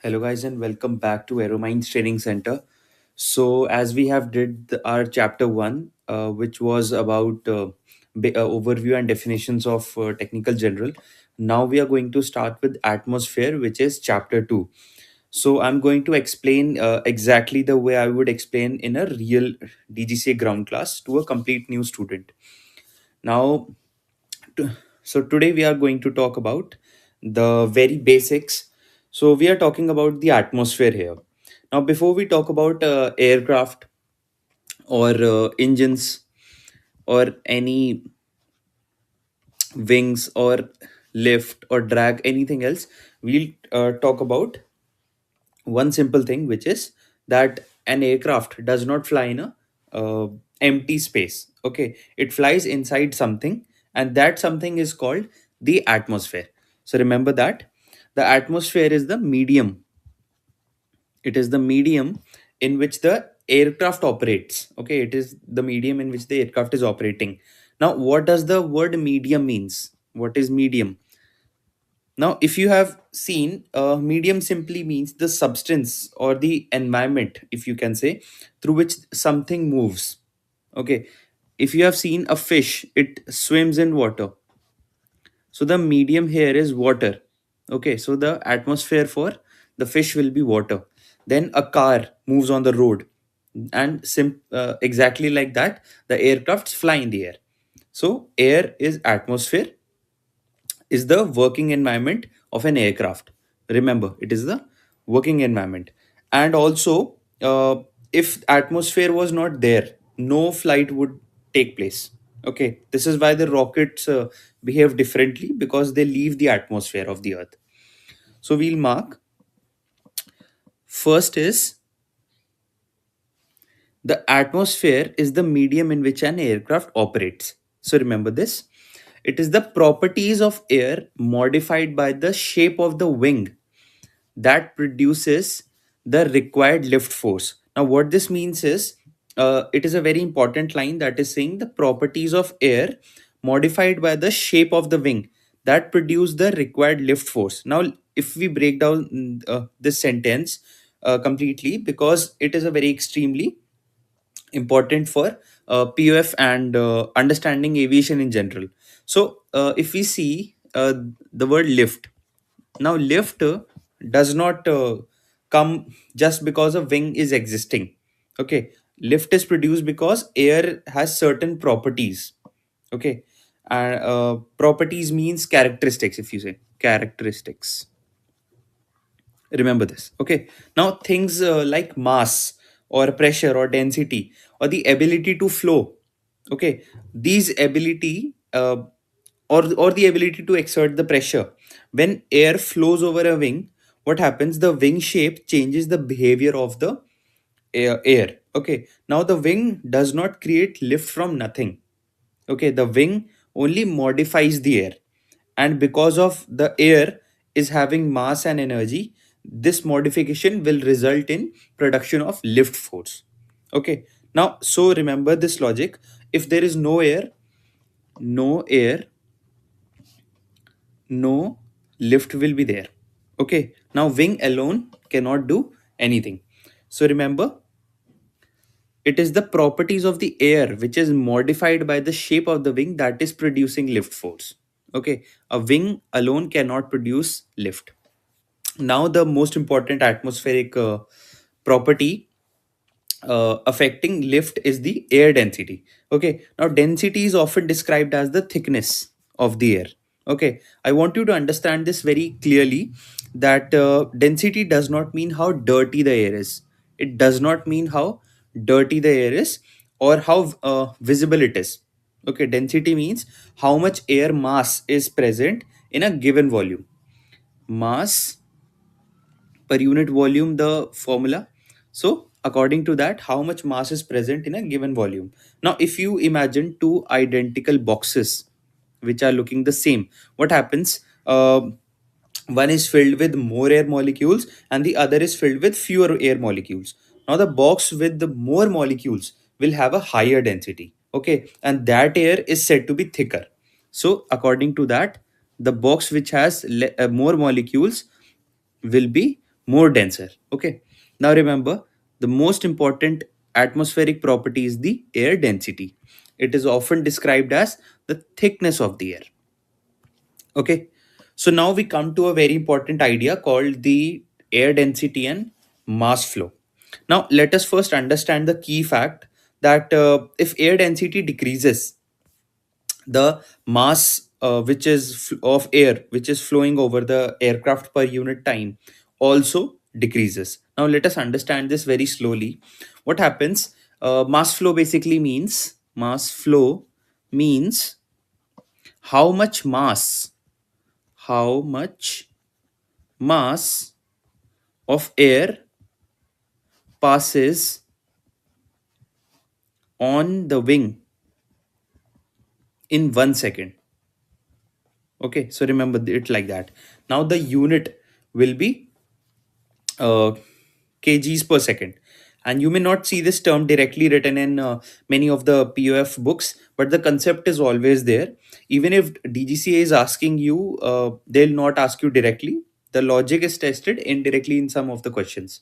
Hello guys and welcome back to Aerominds Training Center. So as we have did our chapter 1 which was about overview and definitions of technical general. Now we are going to start with atmosphere, which is chapter 2. So I'm going to explain exactly the way I would explain in a real DGCA ground class to a complete new student. Now T- so today we are going to talk about the very basics. So we are talking about the atmosphere here. Now before we talk about aircraft or engines or any wings or lift or drag anything else, we'll talk about one simple thing, which is that an aircraft does not fly in a uh, empty space. Okay, it flies inside something, and that something is called the atmosphere. So remember that the atmosphere is the medium. It is the medium in which the aircraft operates. Okay, it is the medium in which the aircraft is operating. Now what does the word medium means? What is medium? Now, if you have seen, medium simply means the substance or the environment, if you can say, through which something moves. Okay. If you have seen a fish, it swims in water. So the medium here is water. Okay. So the atmosphere for the fish will be water. Then a car moves on the road. And exactly like that, the aircrafts fly in the air. So air is atmosphere, is the working environment of an aircraft. Remember, it is the working environment. And also, if atmosphere was not there, no flight would take place. Okay, this is why the rockets behave differently, because they leave the atmosphere of the earth. So we'll mark first is the atmosphere is the medium in which an aircraft operates. So remember this. It is the properties of air modified by the shape of the wing that produces the required lift force. Now, what this means is it is a very important line that is saying the properties of air modified by the shape of the wing that produce the required lift force. Now, if we break down this sentence completely, because it is a very extremely important for POF and understanding aviation in general. So, if we see the word lift, now, lift does not come just because a wing is existing. Okay, lift is produced because air has certain properties. Okay, and properties means characteristics. If you say characteristics, remember this. Okay, now things like mass or pressure or density or the ability to flow. Okay, these ability or the ability to exert the pressure. When air flows over a wing, what happens? The wing shape changes the behavior of the air. Okay, now the wing does not create lift from nothing. Okay, the wing only modifies the air, and because of the air is having mass and energy, this modification will result in production of lift force. Okay, now so remember this logic. If there is no air, no air, no lift will be there. Okay, now wing alone cannot do anything. So remember, it is the properties of the air which is modified by the shape of the wing that is producing lift force. Okay, a wing alone cannot produce lift. Now the most important atmospheric property affecting lift is the air density. Okay, now density is often described as the thickness of the air. Okay, I want you to understand this very clearly, that density does not mean how dirty the air is. It does not mean how dirty the air is or how visible it is. Okay, density means how much air mass is present in a given volume. Mass per unit volume, the formula. So according to that, how much mass is present in a given volume. Now if you imagine two identical boxes which are looking the same, what happens? One is filled with more air molecules and the other is filled with fewer air molecules. Now the box with the more molecules will have a higher density. Okay, and that air is said to be thicker. So according to that, the box which has more molecules will be more denser. Okay. Now remember, the most important atmospheric property is the air density. It is often described as the thickness of the air. Okay. So now we come to a very important idea called the air density and mass flow. Now let us first understand the key fact that if air density decreases, the mass of air which is flowing over the aircraft per unit time also decreases. Now let us understand this very slowly. What happens? Mass flow means how much mass of air passes on the wing in 1 second. Okay, so remember it like that. Now the unit will be uh, kgs per second. And you may not see this term directly written in many of the POF books, but the concept is always there. Even if DGCA is asking you, they'll not ask you directly. The logic is tested indirectly in some of the questions.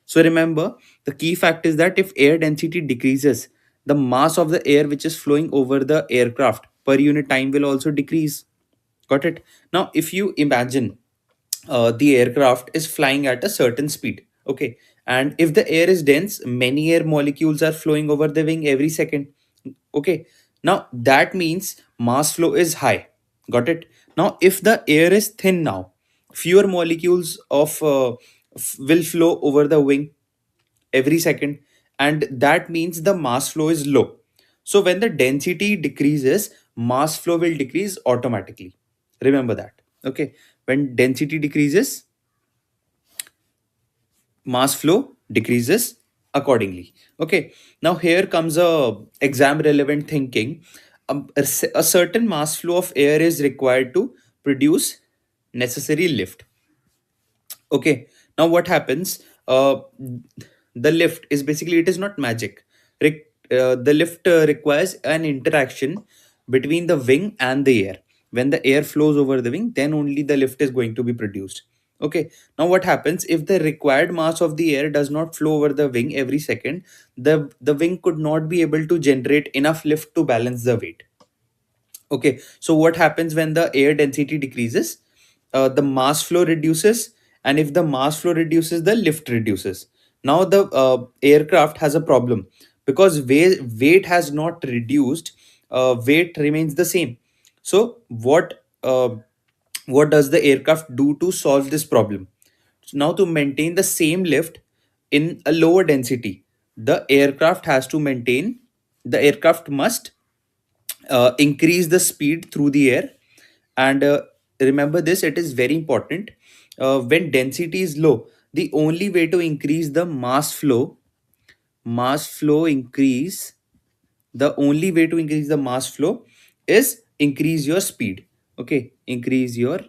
So remember, the key fact is that if air density decreases, the mass of the air which is flowing over the aircraft per unit time will also decrease. Got it? Now, if you imagine the aircraft is flying at a certain speed, okay, and if the air is dense, many air molecules are flowing over the wing every second. Okay, now that means mass flow is high. Got it? Now, if the air is thin now, fewer molecules of will flow over the wing every second, and that means the mass flow is low. So when the density decreases, mass flow will decrease automatically. Remember that. Okay, when density decreases, mass flow decreases accordingly. Okay, now here comes a exam relevant thinking. A certain mass flow of air is required to produce necessary lift. Okay, now what happens? The lift is basically, it is not magic. The lift requires an interaction between the wing and the air. When the air flows over the wing, then only the lift is going to be produced. Okay, now what happens if the required mass of the air does not flow over the wing every second? The wing could not be able to generate enough lift to balance the weight. Okay, so what happens when the air density decreases? The mass flow reduces, and if the mass flow reduces, the lift reduces. Now the aircraft has a problem because weight has not reduced, weight remains the same. So what does the aircraft do to solve this problem? So now to maintain the same lift in a lower density, the aircraft must increase the speed through the air. And remember this, it is very important. When density is low, the only way to increase the mass flow increase the only way to increase the mass flow is increase your speed. Okay, increase your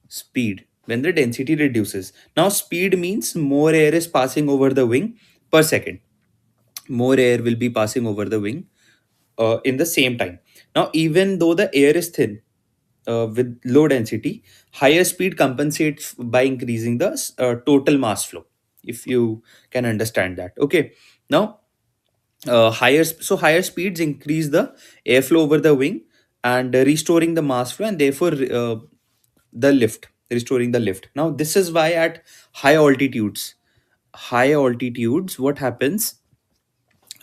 speed when the density reduces. Now speed means more air is passing over the wing per second. More air will be passing over the wing in the same time. Now, even though the air is thin with low density, higher speed compensates by increasing the total mass flow. If you can understand that, okay. Now, higher speeds increase the airflow over the wing and restoring the mass flow, and therefore restoring the lift. Now, this is why at high altitudes, what happens?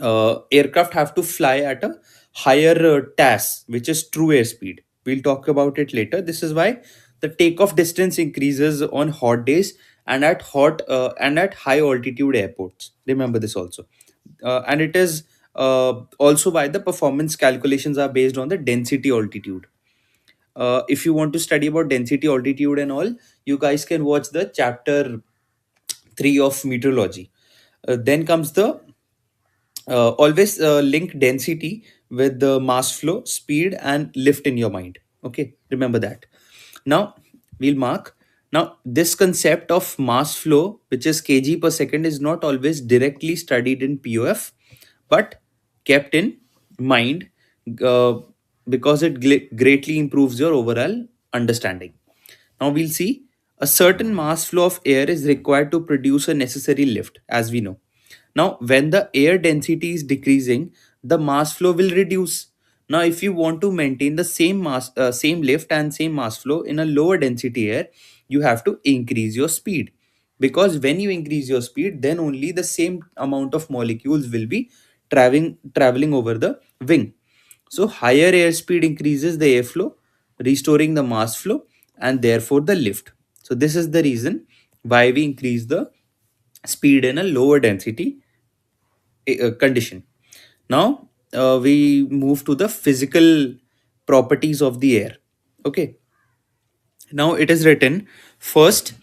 Aircraft have to fly at a higher TAS, which is true airspeed. We'll talk about it later. This is why the takeoff distance increases on hot days and at high altitude airports. Remember this also, and it is also why the performance calculations are based on the density altitude. If you want to study about density altitude and all, you guys can watch the chapter 3 of meteorology. Then comes the always link density with the mass flow, speed, and lift in your mind. Okay, remember that. Now we'll mark. Now this concept of mass flow, which is kg per second, is not always directly studied in POF, but kept in mind uh, because it greatly improves your overall understanding. Now we'll see A certain mass flow of air is required to produce a necessary lift, as we know. Now, when the air density is decreasing, the mass flow will reduce. Now, if you want to maintain the same lift and same mass flow in a lower density air, you have to increase your speed. Because when you increase your speed, then only the same amount of molecules will be traveling over the wing. So, higher airspeed increases the airflow, restoring the mass flow and therefore the lift. So, this is the reason why we increase the speed in a lower density condition. Now, we move to the physical properties of the air. Okay, now it is written first,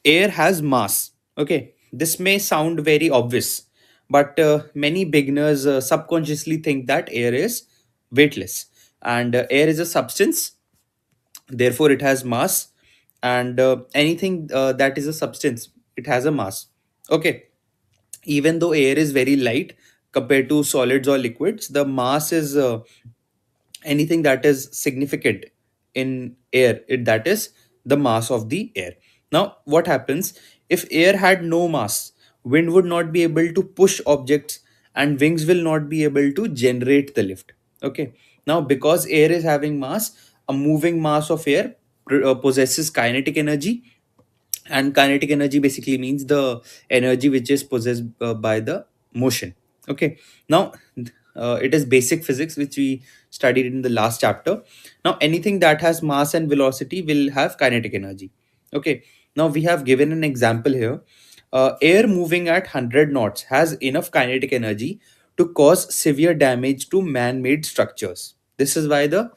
air has mass. Okay, this may sound very obvious, but many beginners subconsciously think that air is weightless, and air is a substance, therefore it has mass, and anything that is a substance, it has a mass. Okay, even though air is very light compared to solids or liquids, the mass is anything that is significant in air, that is the mass of the air. Now what happens if air had no mass? Wind would not be able to push objects, and wings will not be able to generate the lift. Okay, now because air is having mass, a moving mass of air possesses kinetic energy, and kinetic energy basically means the energy which is possessed by the motion. Okay, now it is basic physics which we studied in the last chapter. Now anything that has mass and velocity will have kinetic energy. Okay, now we have given an example here. Air moving at 100 knots has enough kinetic energy to cause severe damage to man-made structures. This is why the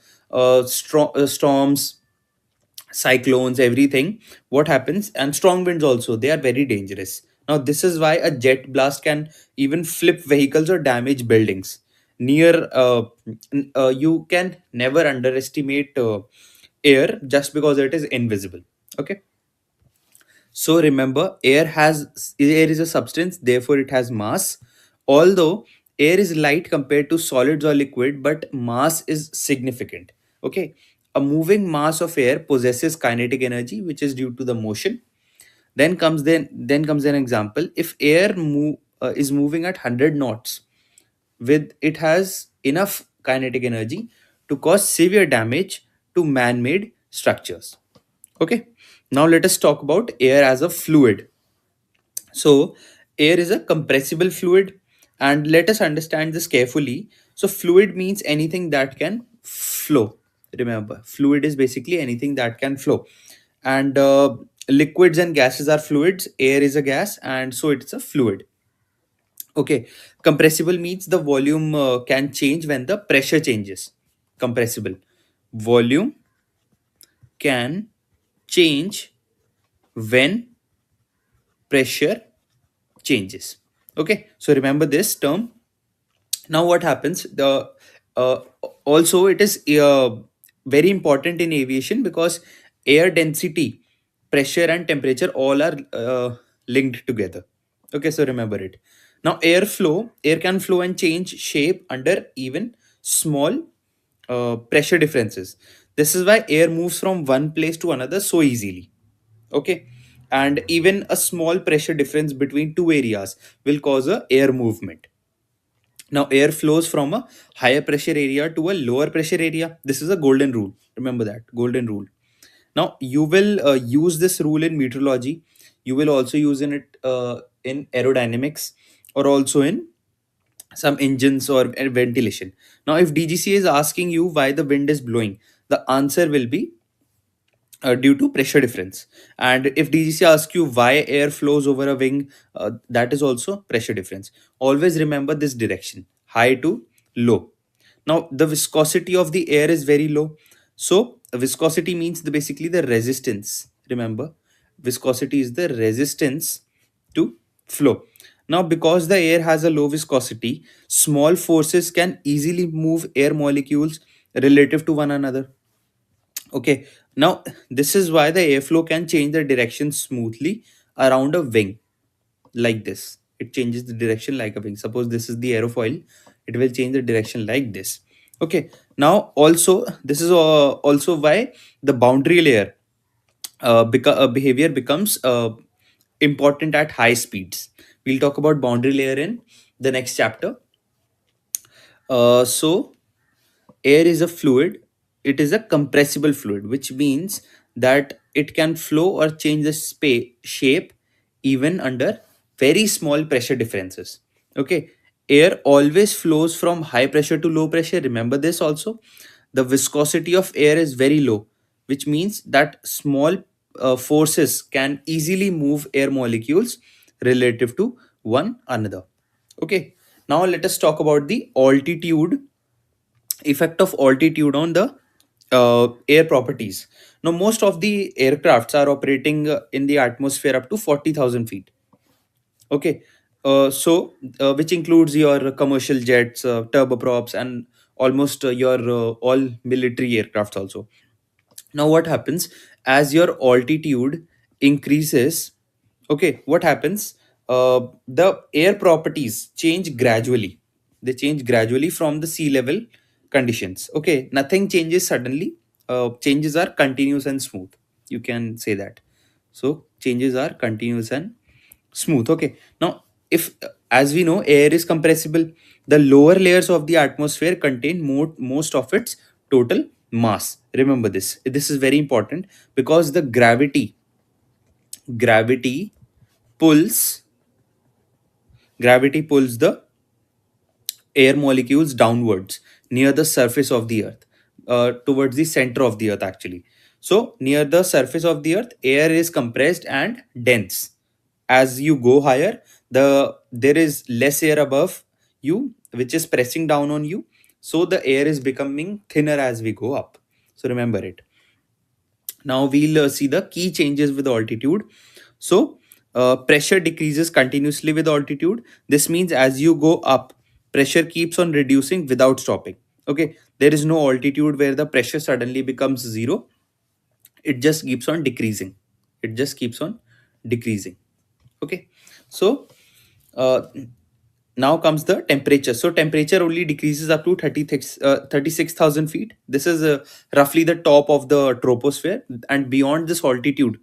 storms, cyclones, everything, what happens, and strong winds also, they are very dangerous. Now this is why a jet blast can even flip vehicles or damage buildings near you can never underestimate air just because it is invisible. Okay, so remember, air is a substance, therefore it has mass. Although air is light compared to solids or liquid, but mass is significant. Okay, a moving mass of air possesses kinetic energy, which is due to the motion. Then comes an example. If is moving at 100 knots, with it has enough kinetic energy to cause severe damage to man-made structures. Okay, now let us talk about air as a fluid. So, air is a compressible fluid, and let us understand this carefully. So, fluid means anything that can flow. Remember, fluid is basically anything that can flow, and liquids and gases are fluids. Air is a gas, and so it's a fluid. Okay, compressible means the volume can change when the pressure changes. Compressible volume can change when pressure changes. Okay, so remember this term. Now what happens, the uh, also it is very important in aviation because air density, pressure and temperature all are linked together. Okay, so remember it. Now air can flow and change shape under even small pressure differences. This is why air moves from one place to another so easily. Okay, and even a small pressure difference between two areas will cause a air movement. Now air flows from a higher pressure area to a lower pressure area. This is a golden rule, remember that golden rule. Now you will use this rule in meteorology. You will also use in aerodynamics, or also in some engines or ventilation. Now if DGCA is asking you why the wind is blowing, the answer will be due to pressure difference. And if DGC asks you why air flows over a wing, that is also pressure difference. Always remember this direction, high to low. Now the viscosity of the air is very low. So viscosity means basically the resistance. Remember, viscosity is the resistance to flow. Now because the air has a low viscosity, small forces can easily move air molecules relative to one another. Okay, now this is why the airflow can change the direction smoothly around a wing, like this. It changes the direction like a wing. Suppose this is the aerofoil, it will change the direction like this. Okay, now also this is also why the boundary layer behavior becomes important at high speeds. We'll talk about boundary layer in the next chapter. So air is a fluid. It is a compressible fluid, which means that it can flow or change the shape even under very small pressure differences. Okay, air always flows from high pressure to low pressure. Remember this also. The viscosity of air is very low, which means that small forces can easily move air molecules relative to one another. Okay, now let us talk about the altitude effect of altitude on the air properties. Now, most of the aircrafts are operating in the atmosphere up to 40,000 feet. Okay, which includes your commercial jets, turboprops, and almost your all military aircrafts also. Now, what happens as your altitude increases? Okay, what happens? The air properties change gradually. They change gradually from the sea level conditions. Okay, nothing changes suddenly. Changes are continuous and smooth. You can say that. So changes are continuous and smooth. Okay, now if as we know, air is compressible, the lower layers of the atmosphere contain most of its total mass. Remember this. This is very important because the gravity pulls gravity pulls the air molecules downwards near the surface of the earth, towards the center of the earth actually. So near the surface of the earth, air is compressed and dense. As you go higher, there is less air above you which is pressing down on you, so the air is becoming thinner as we go up. So remember it. Now we'll see the key changes with altitude. So pressure decreases continuously with altitude. This means as you go up, pressure keeps on reducing without stopping. Okay, there is no altitude where the pressure suddenly becomes zero. It just keeps on decreasing. It just keeps on decreasing. Okay, so uh, now comes the temperature. So temperature only decreases up to 36,000 feet. This is roughly the top of the troposphere, and beyond this altitude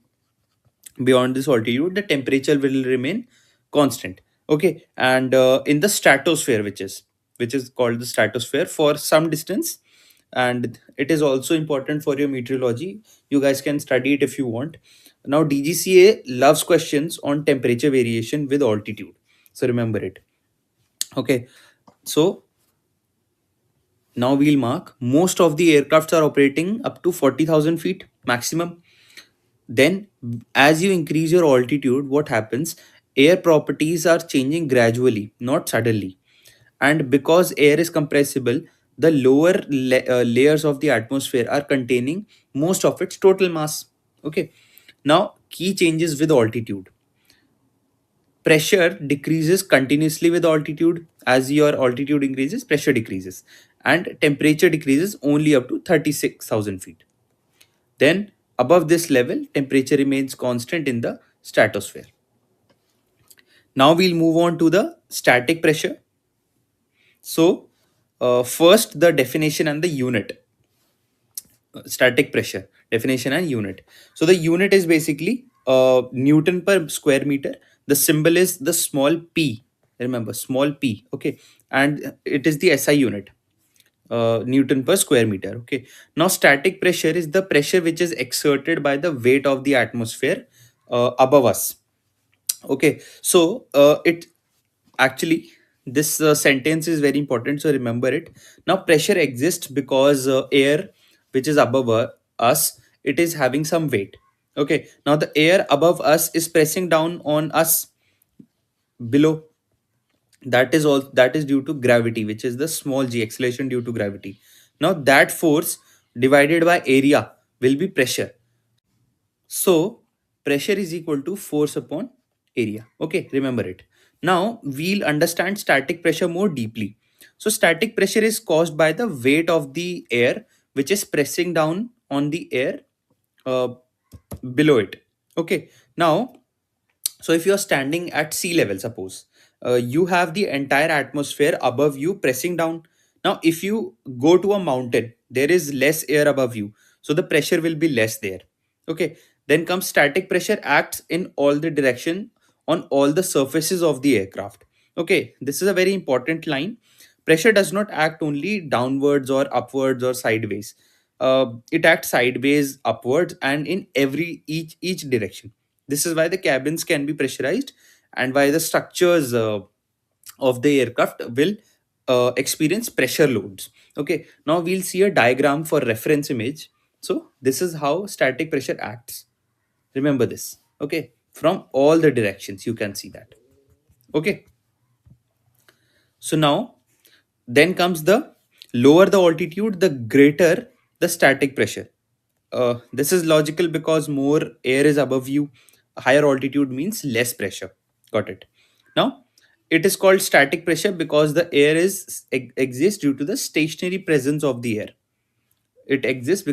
the temperature will remain constant. Okay, and in the stratosphere, which is called the stratosphere, for some distance, and it is also important for your meteorology. You guys can study it if you want. Now DGCA loves questions on temperature variation with altitude, so remember it. Okay, so now we'll mark most of the aircrafts are operating up to 40,000 feet maximum. Then, as you increase your altitude, what happens? Air properties are changing gradually, not suddenly. And because air is compressible, the lower layers of the atmosphere are containing most of its total mass. Okay. Now, key changes with altitude. Pressure decreases continuously with altitude. As your altitude increases, pressure decreases. And temperature decreases only up to 36,000 feet. Then, above this level, temperature remains constant in the stratosphere. Now, we'll move on to the static pressure. So, first, the definition and the unit. Static pressure, definition and unit. So, the unit is basically Newton per square meter. The symbol is the small p. Remember, small p. Okay. And it is the SI unit. Newton per square meter. Okay. Now, static pressure is the pressure which is exerted by the weight of the atmosphere above us. Okay. So, it actually, this sentence is very important. So, remember it. Now, pressure exists because air which is above us, it is having some weight. Okay. Now, the air above us is pressing down on us below. That is due to gravity, which is the small g, acceleration due to gravity. Now that force divided by area will be pressure. So pressure is equal to force upon area. Okay, remember it. Now we'll understand static pressure more deeply. So static pressure is caused by the weight of the air which is pressing down on the air uh, below it. Okay, now, so if you're standing at sea level, suppose you have the entire atmosphere above you pressing down. Now, if you go to a mountain, there is less air above you, so the pressure will be less there. Okay, Then comes static pressure acts in all the direction on all the surfaces of the aircraft. Okay, this is a very important line. Pressure does not act only downwards or upwards or sideways. It acts sideways, upwards, and in each direction. This is why the cabins can be pressurized, and why the structures of the aircraft will experience pressure loads. Okay, now we'll see a diagram for reference image. So this is how static pressure acts. Remember this. Okay, from all the directions you can see that. Okay, so now then comes the lower the altitude, the greater the static pressure. This is logical because more air is above you. Higher altitude means less pressure. Got it. Now, it is called static pressure because the air exists due to the stationary presence of the air. It exists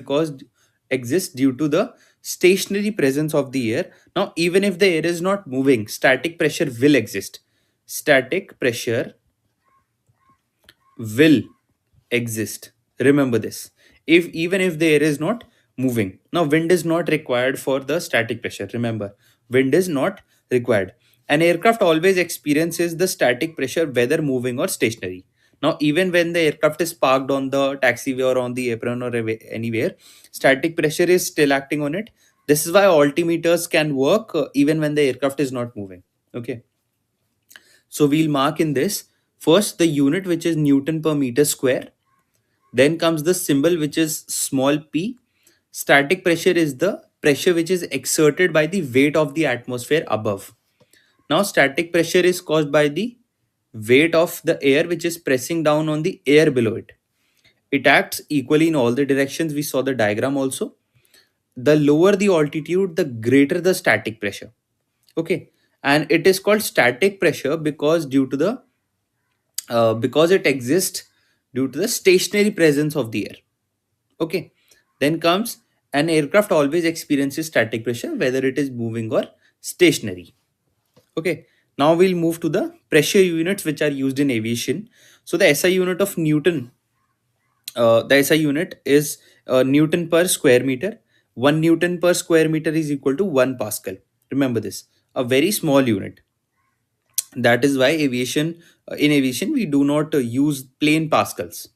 due to the stationary presence of the air. Now, even if the air is not moving, static pressure will exist. Static pressure will exist. Remember this. If even if the air is not moving. Now wind is not required for the static pressure. Remember, wind is not required. An aircraft always experiences the static pressure whether moving or stationary. Now even when the aircraft is parked on the taxiway or on the apron or anywhere, static pressure is still acting on it. This is why altimeters can work even when the aircraft is not moving. Okay, so we'll mark in this first the unit, which is Newton per meter square. Then comes the symbol, which is small p. Static pressure is the pressure which is exerted by the weight of the atmosphere above. Now, static pressure is caused by the weight of the air which is pressing down on the air below it. It acts equally in all the directions. We saw the diagram also. The lower the altitude, the greater the static pressure. Okay, and it is called static pressure because due to the because it exists due to the stationary presence of the air. Okay, then comes an aircraft always experiences static pressure whether it is moving or stationary. Okay, now we'll move to the pressure units which are used in aviation. So the SI unit of Newton, the SI unit is Newton per square meter. 1 Newton per square meter is equal to 1 Pascal. Remember this, a very small unit. That is why in aviation we do not use plain pascals.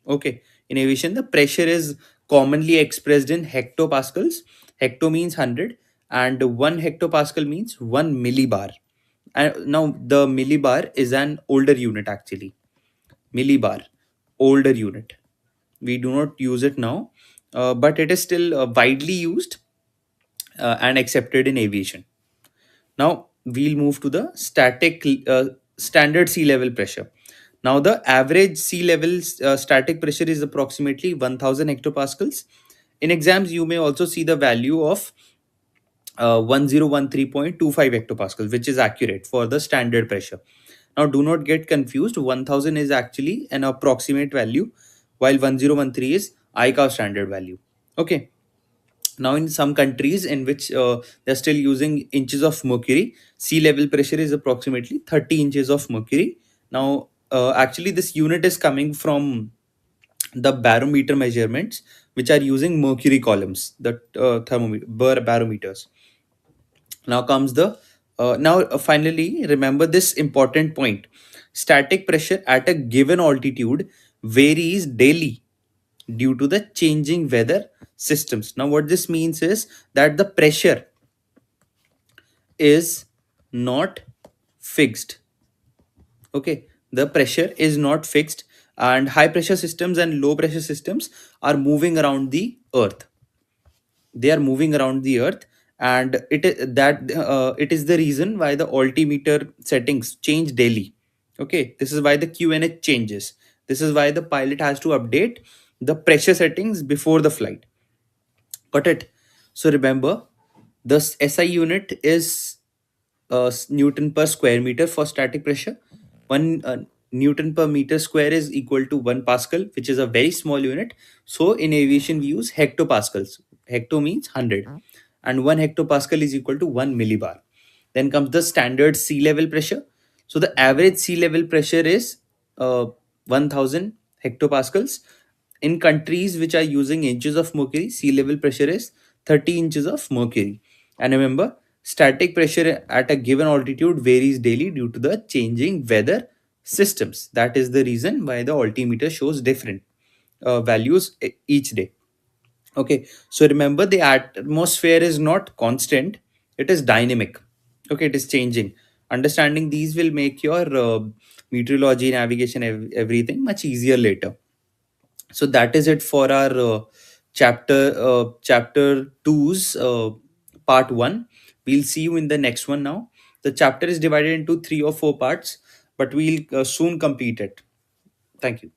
Okay, in aviation, the pressure is commonly expressed in hectopascals. Hecto means 100, and 1 hectopascal means 1 millibar. And now, the millibar is an older unit actually. Millibar, older unit. We do not use it now, but it is still widely used and accepted in aviation. Now we'll move to the standard sea level pressure. Now the average sea level static pressure is approximately 1000 hectopascals. In exams, you may also see the value of 1013.25 hectopascals, which is accurate for the standard pressure. Now do not get confused. 1000 is actually an approximate value, while 1013 is ICAO standard value. Okay, now in some countries in which they're still using inches of mercury, sea level pressure is approximately 30 inches of mercury. Now actually this unit is coming from the barometer measurements, which are using mercury columns, the thermometer barometers. Now comes the now finally remember this important point. Static pressure at a given altitude varies daily due to the changing weather systems. Now, what this means is that the pressure is not fixed. Okay, the pressure is not fixed, and high pressure systems and low pressure systems are moving around the earth. They are moving around the earth, and it is the reason why the altimeter settings change daily. Okay, this is why the QNH changes. This is why the pilot has to update the pressure settings before the flight. Got it? So remember, the SI unit is Newton per square meter for static pressure. 1 Newton per meter square is equal to 1 Pascal, which is a very small unit. So in aviation, we use hectopascals. Hecto means 100, and 1 hectopascal is equal to 1 millibar. Then comes the standard sea level pressure. So the average sea level pressure is 1000 hectopascals. In countries which are using inches of mercury, sea level pressure is 30 inches of mercury. And remember, static pressure at a given altitude varies daily due to the changing weather systems. That is the reason why the altimeter shows different values each day. Okay, so remember, the atmosphere is not constant, it is dynamic. Okay, it is changing. Understanding these will make your meteorology, navigation, everything much easier later. So that is it for our chapter 2's part 1. We'll see you in the next one. Now the chapter is divided into 3 or 4 parts, but we'll soon complete it. Thank you.